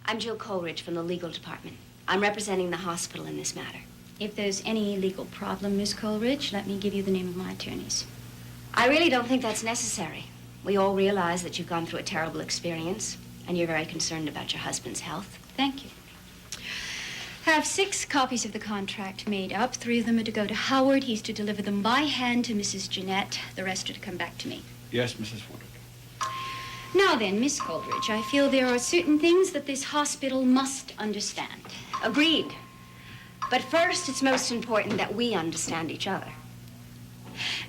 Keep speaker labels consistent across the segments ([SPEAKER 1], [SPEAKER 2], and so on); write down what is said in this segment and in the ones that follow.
[SPEAKER 1] I'm Jill Coleridge from the legal department. I'm representing the hospital in this matter.
[SPEAKER 2] If there's any legal problem, Miss Coleridge, let me give you the name of my attorneys.
[SPEAKER 1] I really don't think that's necessary. We all realize that you've gone through a terrible experience, and you're very concerned about your husband's health.
[SPEAKER 2] Thank you. Have 6 copies of the contract made up. 3 of them are to go to Howard. He's to deliver them by hand to Mrs. Jeanette. The rest are to come back to me.
[SPEAKER 3] Yes, Mrs. Woodard.
[SPEAKER 2] Now then, Miss Coleridge, I feel there are certain things that this hospital must understand.
[SPEAKER 1] Agreed. But first, it's most important that we understand each other.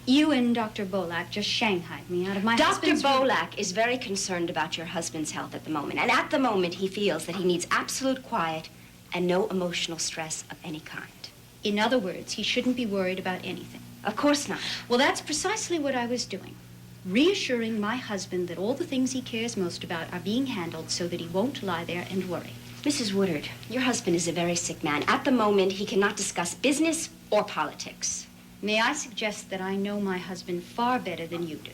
[SPEAKER 2] You and Dr. Bolak just shanghaied me out of my husband's
[SPEAKER 1] Dr. Bolak is very concerned about your husband's health at the moment. And at the moment, he feels that he needs absolute quiet and no emotional stress of any kind.
[SPEAKER 2] In other words, he shouldn't be worried about anything.
[SPEAKER 1] Of course not.
[SPEAKER 2] Well, that's precisely what I was doing. Reassuring my husband that all the things he cares most about are being handled so that he won't lie there and worry.
[SPEAKER 1] Mrs. Woodard, your husband is a very sick man. At the moment, he cannot discuss business or politics.
[SPEAKER 2] May I suggest that I know my husband far better than you do?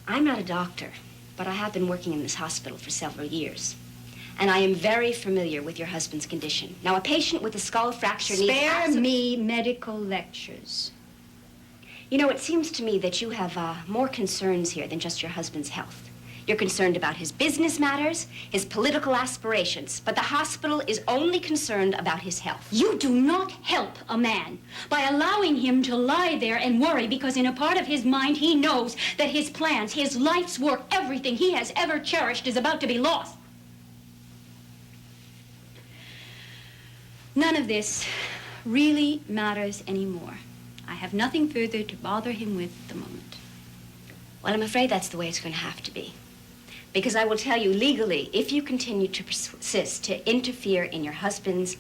[SPEAKER 1] I'm not a doctor, but I have been working in this hospital for several years. And I am very familiar with your husband's condition. Now, a patient with a skull fracture needs...
[SPEAKER 2] Spare me medical lectures.
[SPEAKER 1] You know, it seems to me that you have more concerns here than just your husband's health. You're concerned about his business matters, his political aspirations, but the hospital is only concerned about his health.
[SPEAKER 2] You do not help a man by allowing him to lie there and worry because in a part of his mind he knows that his plans, his life's work, everything he has ever cherished is about to be lost. None of this really matters anymore. I have nothing further to bother him with at the moment.
[SPEAKER 1] Well, I'm afraid that's the way it's going to have to be. Because I will tell you legally, if you continue to persist to interfere in your husband's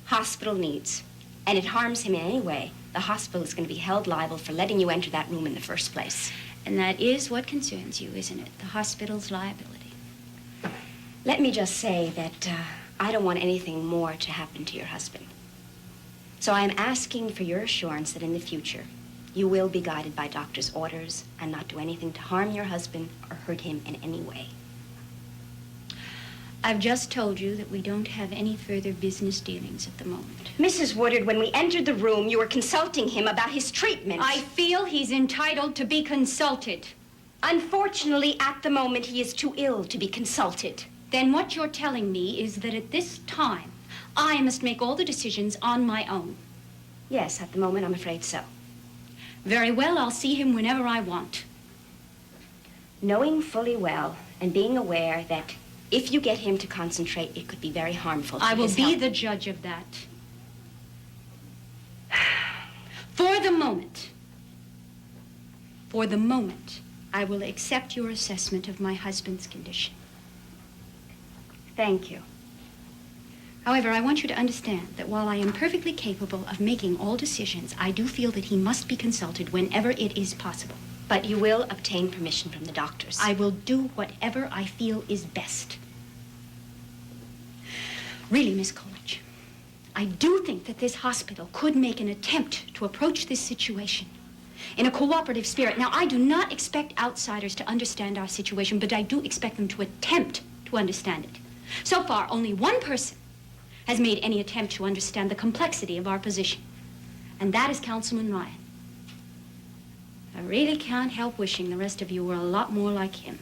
[SPEAKER 1] hospital needs, and it harms him in any way, the hospital is going to be held liable for letting you enter that room in the first place.
[SPEAKER 2] And that is what concerns you, isn't it? The hospital's liability.
[SPEAKER 1] Let me just say that I don't want anything more to happen to your husband. So I am asking for your assurance that in the future, you will be guided by doctor's orders and not do anything to harm your husband or hurt him in any way.
[SPEAKER 2] I've just told you that we don't have any further business dealings at the moment.
[SPEAKER 1] Mrs. Woodard, when we entered the room, you were consulting him about his treatment.
[SPEAKER 2] I feel he's entitled to be consulted.
[SPEAKER 1] Unfortunately, at the moment, he is too ill to be consulted.
[SPEAKER 2] Then what you're telling me is that at this time, I must make all the decisions on my own.
[SPEAKER 1] Yes, at the moment, I'm afraid so.
[SPEAKER 2] Very well, I'll see him whenever I want.
[SPEAKER 1] Knowing fully well and being aware that if you get him to concentrate, it could be very harmful to his health.
[SPEAKER 2] I will be the judge of that. For the moment, I will accept your assessment of my husband's condition.
[SPEAKER 1] Thank you.
[SPEAKER 2] However, I want you to understand that while I am perfectly capable of making all decisions, I do feel that he must be consulted whenever it is possible.
[SPEAKER 1] But you will obtain permission from the doctors.
[SPEAKER 2] I will do whatever I feel is best. Really, Miss Coleridge, I do think that this hospital could make an attempt to approach this situation in a cooperative spirit. Now, I do not expect outsiders to understand our situation, but I do expect them to attempt to understand it. So far, only one person has made any attempt to understand the complexity of our position, and that is Councilman Ryan. I really can't help wishing the rest of you were a lot more like him.